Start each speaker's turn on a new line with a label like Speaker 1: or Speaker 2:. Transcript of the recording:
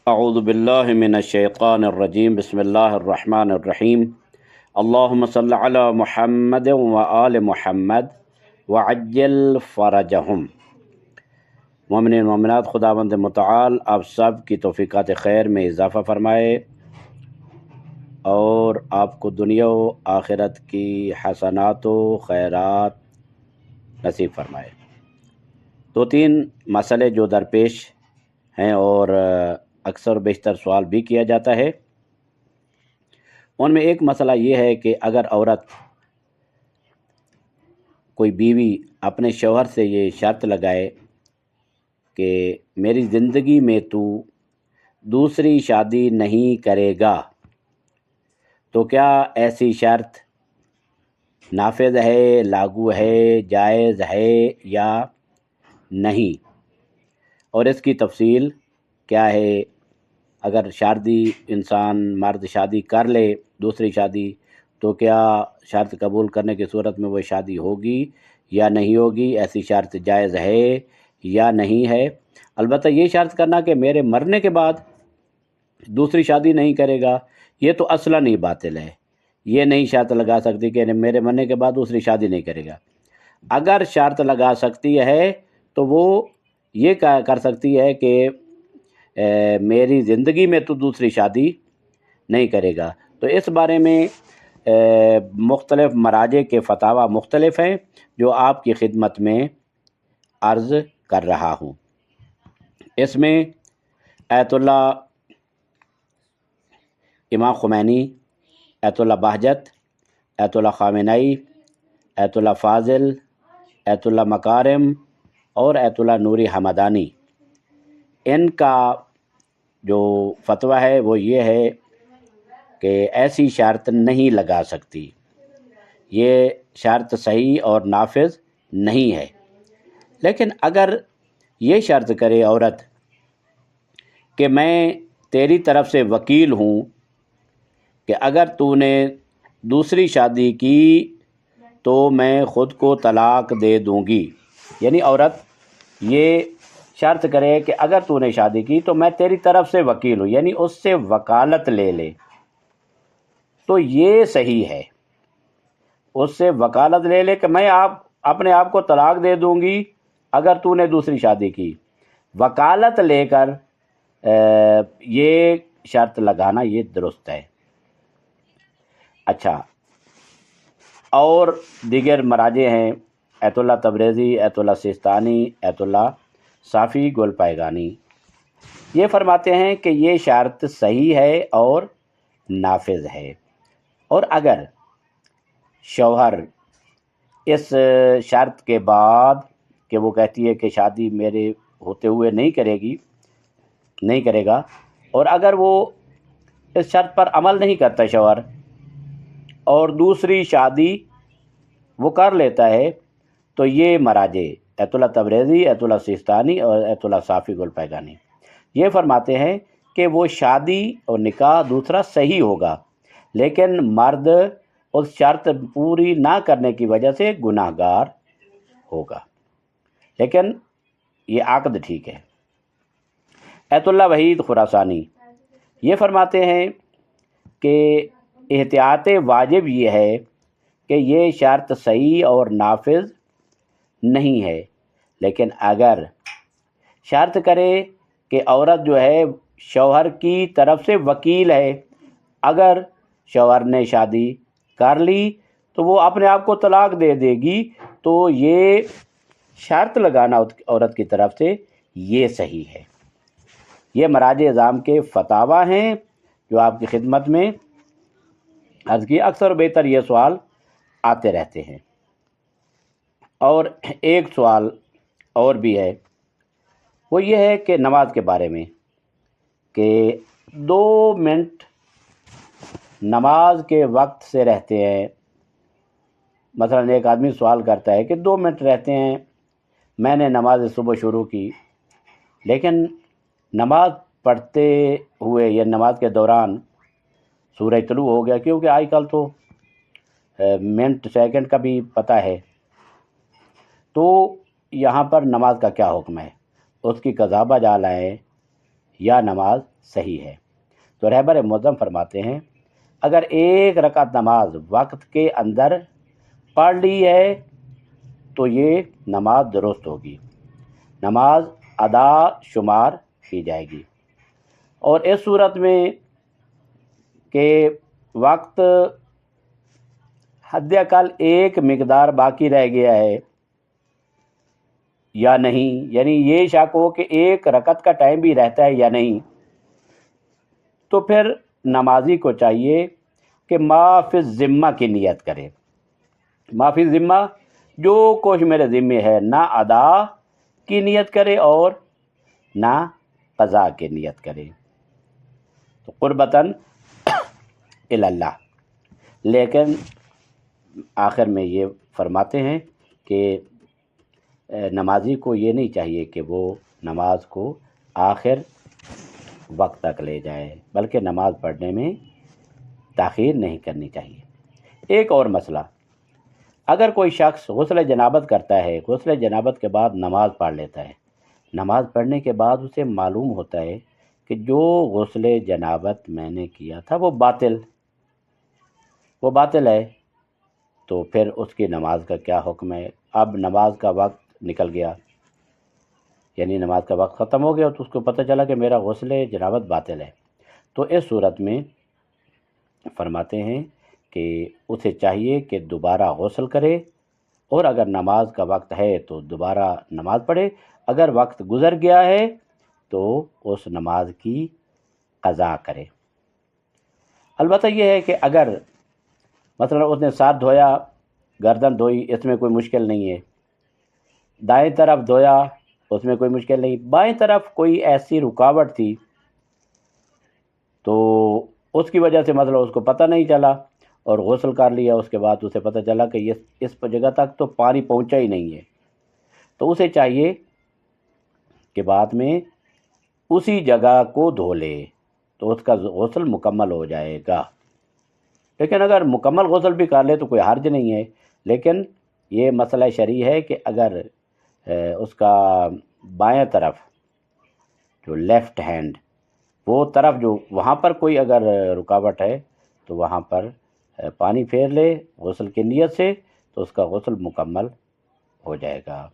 Speaker 1: اعوذ باللہ من الشیطان الرجیم بسم اللہ الرحمن الرحیم اللہم صل علی محمد و آل محمد وعجل فرجہم۔ مومنین مومنات، خداوند متعال آپ سب کی توفیقات خیر میں اضافہ فرمائے اور آپ کو دنیا و آخرت کی حسنات و خیرات نصیب فرمائے۔ دو تین مسئلے جو درپیش ہیں اور اکثر بیشتر سوال بھی کیا جاتا ہے، ان میں ایک مسئلہ یہ ہے کہ اگر عورت کوئی بیوی اپنے شوہر سے یہ شرط لگائے کہ میری زندگی میں تو دوسری شادی نہیں کرے گا، تو کیا ایسی شرط نافذ ہے، لاگو ہے، جائز ہے یا نہیں، اور اس کی تفصیل کیا ہے؟ اگر شادی انسان مرد شادی کر لے دوسری شادی، تو کیا شرط قبول کرنے کی صورت میں وہ شادی ہوگی یا نہیں ہوگی؟ ایسی شرط جائز ہے یا نہیں ہے؟ البتہ یہ شرط کرنا کہ میرے مرنے کے بعد دوسری شادی نہیں کرے گا، یہ تو اصلاً ہی باطل ہے۔ یہ نہیں شرط لگا سکتی کہ میرے مرنے کے بعد دوسری شادی نہیں کرے گا۔ اگر شرط لگا سکتی ہے تو وہ یہ کر سکتی ہے کہ میری زندگی میں تو دوسری شادی نہیں کرے گا۔ تو اس بارے میں مختلف مراجع کے فتاوی مختلف ہیں جو آپ کی خدمت میں عرض کر رہا ہوں۔ اس میں آیت اللہ امام خمینی، آیت اللہ بہجت، آیت اللہ خامنئی، آیت اللہ فاضل، آیت اللہ مکارم اور آیت اللہ نوری حمدانی، ان کا جو فتویٰ ہے وہ یہ ہے کہ ایسی شرط نہیں لگا سکتی، یہ شرط صحیح اور نافذ نہیں ہے۔ لیکن اگر یہ شرط کرے عورت کہ میں تیری طرف سے وکیل ہوں کہ اگر تو نے دوسری شادی کی تو میں خود کو طلاق دے دوں گی، یعنی عورت یہ شرط کرے کہ اگر تو نے شادی کی تو میں تیری طرف سے وکیل ہوں، یعنی اس سے وکالت لے لے، تو یہ صحیح ہے۔ اس سے وکالت لے لے کہ میں اپنے آپ کو طلاق دے دوں گی اگر تو نے دوسری شادی کی، وکالت لے کر یہ شرط لگانا یہ درست ہے۔ اچھا، اور دیگر مراجع ہیں آیت اللہ تبریزی، آیت اللہ سیستانی، آیت اللہ صافی گل پائگانی، یہ فرماتے ہیں کہ یہ شرط صحیح ہے اور نافذ ہے، اور اگر شوہر اس شرط کے بعد کہ وہ کہتی ہے کہ شادی میرے ہوتے ہوئے نہیں کرے گا، اور اگر وہ اس شرط پر عمل نہیں کرتا شوہر اور دوسری شادی وہ کر لیتا ہے، تو یہ مراجع آیت اللہ تبریزی، آیت اللہ سیستانی اور آیت اللہ صافی گل پائگانی یہ فرماتے ہیں کہ وہ شادی اور نکاح دوسرا صحیح ہوگا، لیکن مرد اس شرط پوری نہ کرنے کی وجہ سے گناہ گار ہوگا، لیکن یہ عقد ٹھیک ہے۔ آیت اللہ وحید خراسانی یہ فرماتے ہیں کہ احتیاط واجب یہ ہے کہ یہ شرط صحیح اور نافذ نہیں ہے، لیکن اگر شرط کرے کہ عورت جو ہے شوہر کی طرف سے وکیل ہے، اگر شوہر نے شادی کر لی تو وہ اپنے آپ کو طلاق دے دے گی، تو یہ شرط لگانا عورت کی طرف سے یہ صحیح ہے۔ یہ مراجع اعظام کے فتاویٰ ہیں جو آپ کی خدمت میں عرض کی۔ اکثر و بیشتر یہ سوال آتے رہتے ہیں۔ اور ایک سوال اور بھی ہے، وہ یہ ہے کہ نماز کے بارے میں کہ 2 منٹ نماز کے وقت سے رہتے ہیں۔ مثلا ایک آدمی سوال کرتا ہے کہ 2 منٹ رہتے ہیں، میں نے نماز صبح شروع کی، لیکن نماز پڑھتے ہوئے یا نماز کے دوران سورج طلوع ہو گیا، کیونکہ آج کل تو منٹ سیکنڈ کا بھی پتہ ہے، تو یہاں پر نماز کا کیا حکم ہے؟ اس کی قضا بجا لائیں یا نماز صحیح ہے۔ تو رہبر معظم فرماتے ہیں اگر ایک رکعت نماز وقت کے اندر پڑھ لی ہے تو یہ نماز درست ہوگی، نماز ادا شمار کی جائے گی۔ اور اس صورت میں کہ وقت حد اقل ایک مقدار باقی رہ گیا ہے یا نہیں، یعنی یہ شک ہو کہ ایک رکعت کا ٹائم بھی رہتا ہے یا نہیں، تو پھر نمازی کو چاہیے کہ ما فی الذمہ کی نیت کرے۔ ما فی الذمہ، جو کچھ میرے ذمے ہے، نہ ادا کی نیت کرے اور نہ قضا کی نیت کرے، تو قربتاً الی اللہ۔ لیکن آخر میں یہ فرماتے ہیں کہ نمازی کو یہ نہیں چاہیے کہ وہ نماز کو آخر وقت تک لے جائے، بلکہ نماز پڑھنے میں تاخیر نہیں کرنی چاہیے۔ ایک اور مسئلہ، اگر کوئی شخص غسل جنابت کرتا ہے، غسل جنابت کے بعد نماز پڑھ لیتا ہے، نماز پڑھنے کے بعد اسے معلوم ہوتا ہے کہ جو غسل جنابت میں نے کیا تھا وہ باطل ہے، تو پھر اس کی نماز کا کیا حکم ہے؟ اب نماز کا وقت نکل گیا، یعنی نماز کا وقت ختم ہو گیا، تو اس کو پتہ چلا کہ میرا غسل جنابت باطل ہے۔ تو اس صورت میں فرماتے ہیں کہ اسے چاہیے کہ دوبارہ غسل کرے، اور اگر نماز کا وقت ہے تو دوبارہ نماز پڑھے، اگر وقت گزر گیا ہے تو اس نماز کی قضا کرے۔ البتہ یہ ہے کہ اگر مثلا اس نے ساتھ دھویا، گردن دھوئی، اس میں کوئی مشکل نہیں ہے، دائیں طرف دھویا، اس میں کوئی مشکل نہیں، بائیں طرف کوئی ایسی رکاوٹ تھی تو اس کی وجہ سے مثلا اس کو پتہ نہیں چلا اور غسل کر لیا، اس کے بعد اسے پتہ چلا کہ اس جگہ تک تو پانی پہنچا ہی نہیں ہے، تو اسے چاہیے کہ بعد میں اسی جگہ کو دھو لے، تو اس کا غسل مکمل ہو جائے گا۔ لیکن اگر مکمل غسل بھی کر لے تو کوئی حرج نہیں ہے، لیکن یہ مسئلہ شرعی ہے کہ اگر اس کا بائیں طرف جو لیفٹ ہینڈ وہ طرف جو وہاں پر کوئی اگر رکاوٹ ہے تو وہاں پر پانی پھیر لے غسل کی نیت سے، تو اس کا غسل مکمل ہو جائے گا۔